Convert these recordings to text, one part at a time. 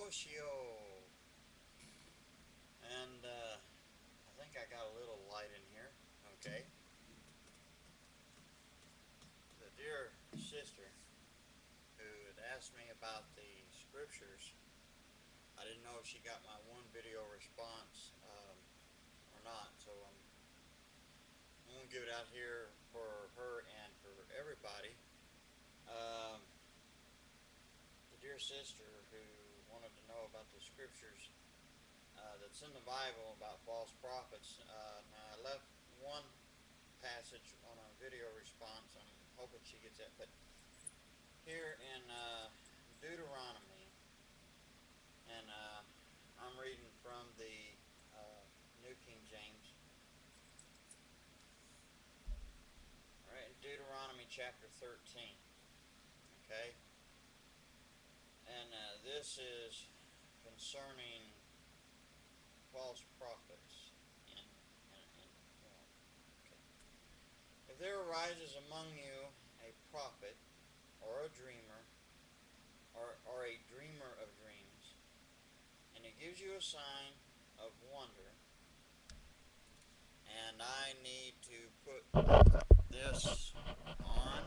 Oshio. And I think I got a little light in here. Okay. The dear sister who had asked me about the scriptures, I didn't know if she got my one video response or not. So I'm going to give it out here for her and for everybody. Um, the dear sister who wanted to know about the scriptures that's in the Bible about false prophets. Now I left one passage on a video response. I'm hoping she gets that. But here in Deuteronomy, and I'm reading from the New King James. All right, Deuteronomy chapter 13. Okay, and this is concerning false prophets. Okay. If there arises among you a prophet or a dreamer or a dreamer of dreams, and he gives you a sign of wonder, and I need to put this on,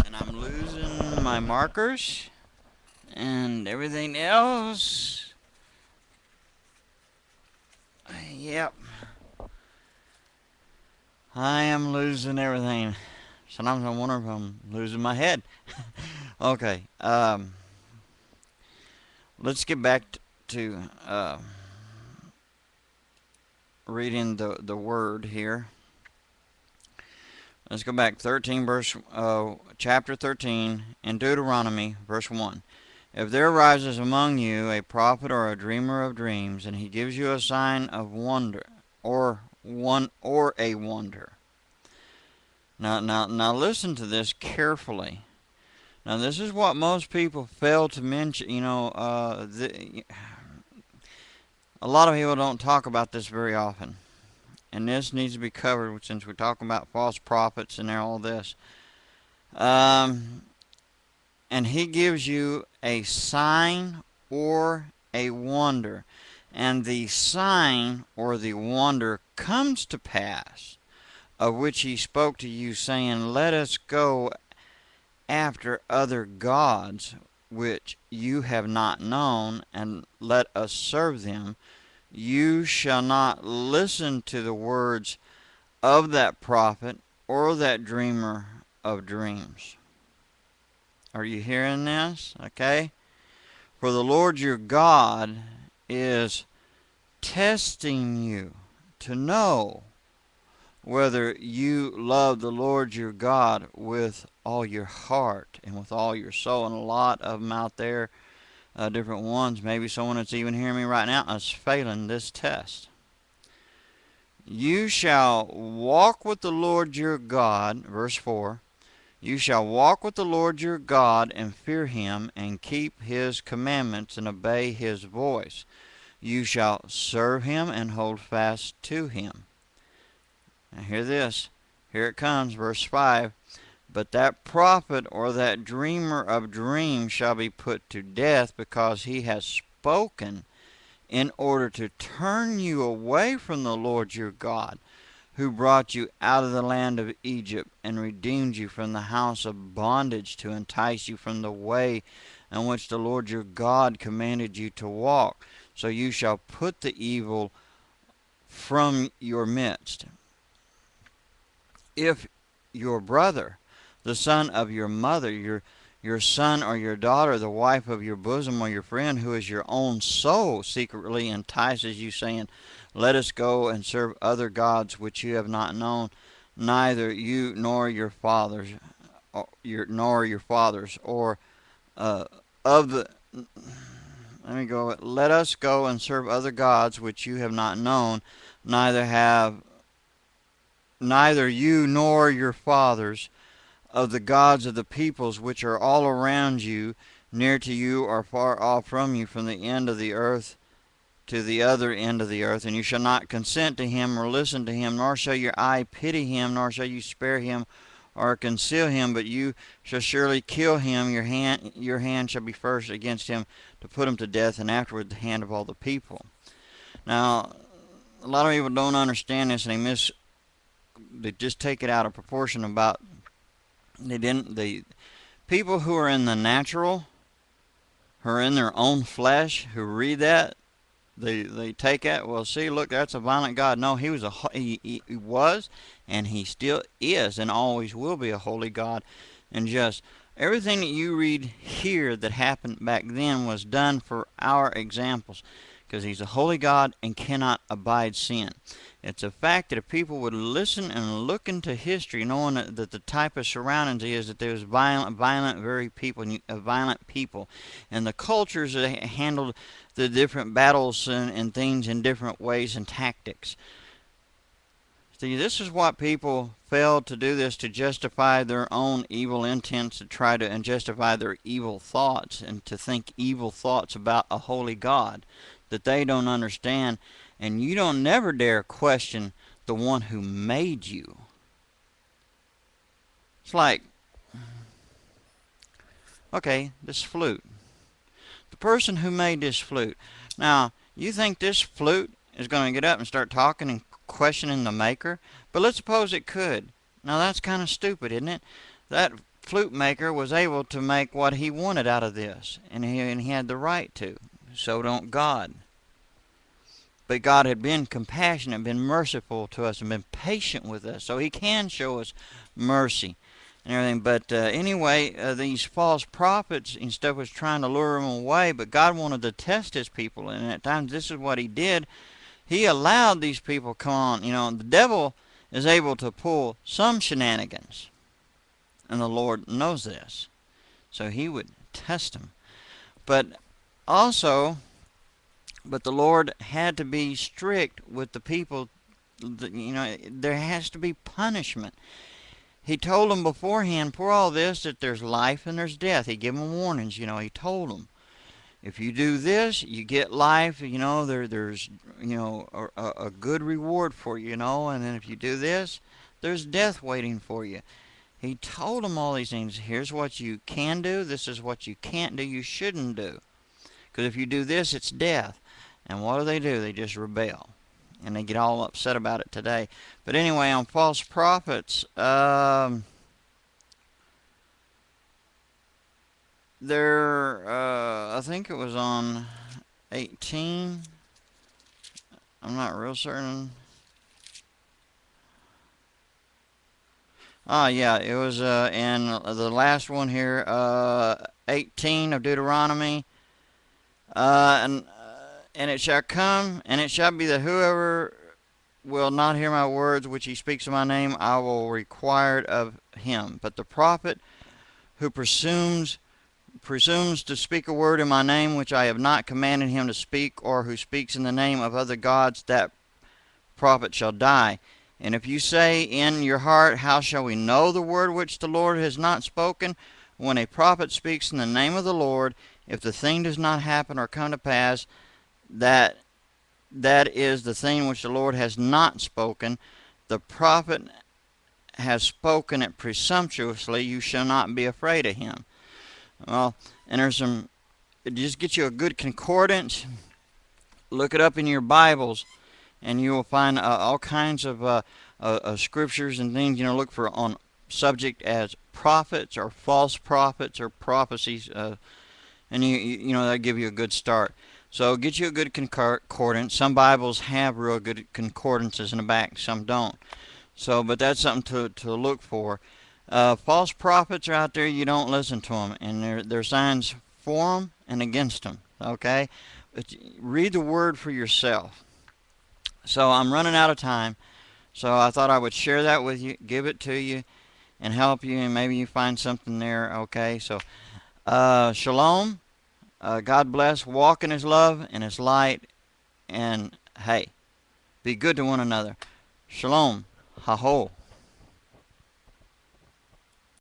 and I'm losing my markers and everything else. Yep, I am losing everything. Sometimes I wonder if I'm losing my head. Okay, let's get back to reading the word here. Let's go back 13 chapter 13 in Deuteronomy verse 1. If there arises among you a prophet or a dreamer of dreams, and he gives you a sign of wonder or a wonder. Now listen to this carefully. Now this is what most people fail to mention. A lot of people don't talk about this very often. And this needs to be covered since we're talking about false prophets and all this. And he gives you a sign or a wonder. And the sign or the wonder comes to pass, of which he spoke to you, saying, Let us go after other gods, which you have not known, and let us serve them. You shall not listen to the words of that prophet or that dreamer of dreams. Are you hearing this? Okay? For the Lord your God is testing you to know whether you love the Lord your God with all your heart and with all your soul. And a lot of them out there, different ones, maybe someone that's even hearing me right now is failing this test. You shall walk with the Lord your God, verse 4, you shall walk with the Lord your God and fear him and keep his commandments and obey his voice. You shall serve him and hold fast to him. Now hear this. Here it comes, verse 5. But that prophet or that dreamer of dreams shall be put to death, because he has spoken in order to turn you away from the Lord your God, who brought you out of the land of Egypt and redeemed you from the house of bondage, to entice you from the way in which the Lord your God commanded you to walk. So you shall put the evil from your midst. If your brother, the son of your mother, your son or your daughter, the wife of your bosom, or your friend, who is your own soul, secretly entices you, saying, Let us go and serve other gods which you have not known, neither you nor your fathers, or of the. Let me go. Let us go and serve other gods which you have not known, neither you nor your fathers, of the gods of the peoples which are all around you, near to you or far off from you, from the end of the earth to the other end of the earth. And you shall not consent to him or listen to him, nor shall your eye pity him, nor shall you spare him or conceal him, but you shall surely kill him. Your hand shall be first against him to put him to death, and afterward the hand of all the people. Now, a lot of people don't understand this, and they just take it out of proportion. About the people who are in the natural, who are in their own flesh, who read that, they take it. Well, see, look, that's a violent God. No, he was, and he still is, and always will be a holy God, and just everything that you read here that happened back then was done for our examples, because he's a holy God and cannot abide sin. It's a fact that if people would listen and look into history, knowing that the type of surroundings is that there's violent, violent people, and the cultures that handled the different battles and things in different ways and tactics. See, this is what people failed to do, this to justify their own evil intents, to try to and justify their evil thoughts, and to think evil thoughts about a holy God that they don't understand. And you don't never dare question the one who made you. It's like, okay, this flute. The person who made this flute. Now, you think this flute is going to get up and start talking and questioning the maker? But let's suppose it could. Now, that's kind of stupid, isn't it? That flute maker was able to make what he wanted out of this, and he had the right to. So don't God. But God had been compassionate, been merciful to us, and been patient with us, so he can show us mercy and everything. But anyway, these false prophets and stuff was trying to lure them away, but God wanted to test his people, and at times this is what he did. He allowed these people to come on. You know, the devil is able to pull some shenanigans, and the Lord knows this, so he would test them. But also, the Lord had to be strict with the people. You know, there has to be punishment. He told them beforehand, for all this, that there's life and there's death. He gave them warnings. You know, he told them, if you do this, you get life. You know, there's you know a good reward for you. You know, and then if you do this, there's death waiting for you. He told them all these things. Here's what you can do. This is what you can't do. You shouldn't do. Because if you do this, it's death. And what do? They just rebel. And they get all upset about it today. But anyway, on false prophets, I think it was on 18. I'm not real certain. Yeah, it was in the last one here, 18 of Deuteronomy. And it shall come, and it shall be that whoever will not hear my words which he speaks in my name, I will require it of him. But the prophet who presumes to speak a word in my name which I have not commanded him to speak, or who speaks in the name of other gods, that prophet shall die. And if you say in your heart, how shall we know the word which the Lord has not spoken? When a prophet speaks in the name of the Lord, if the thing does not happen or come to pass, that is the thing which the Lord has not spoken. The prophet has spoken it presumptuously. You shall not be afraid of him. Well, and there's some, just get you a good concordance. Look it up in your Bibles, and you will find all kinds of scriptures and things. You know, look for on subject as prophets or false prophets or prophecies, and you know that'll give you a good start. So get you a good concordance. Some Bibles have real good concordances in the back, some don't. So, but that's something to look for. False prophets are out there. You don't listen to them, and there are signs for them and against them. Okay, but read the Word for yourself. So I'm running out of time, so I thought I would share that with you, give it to you, and help you, and maybe you find something there. Okay, so shalom. God bless. Walk in his love and his light. And hey, be good to one another. Shalom. Ha-ho.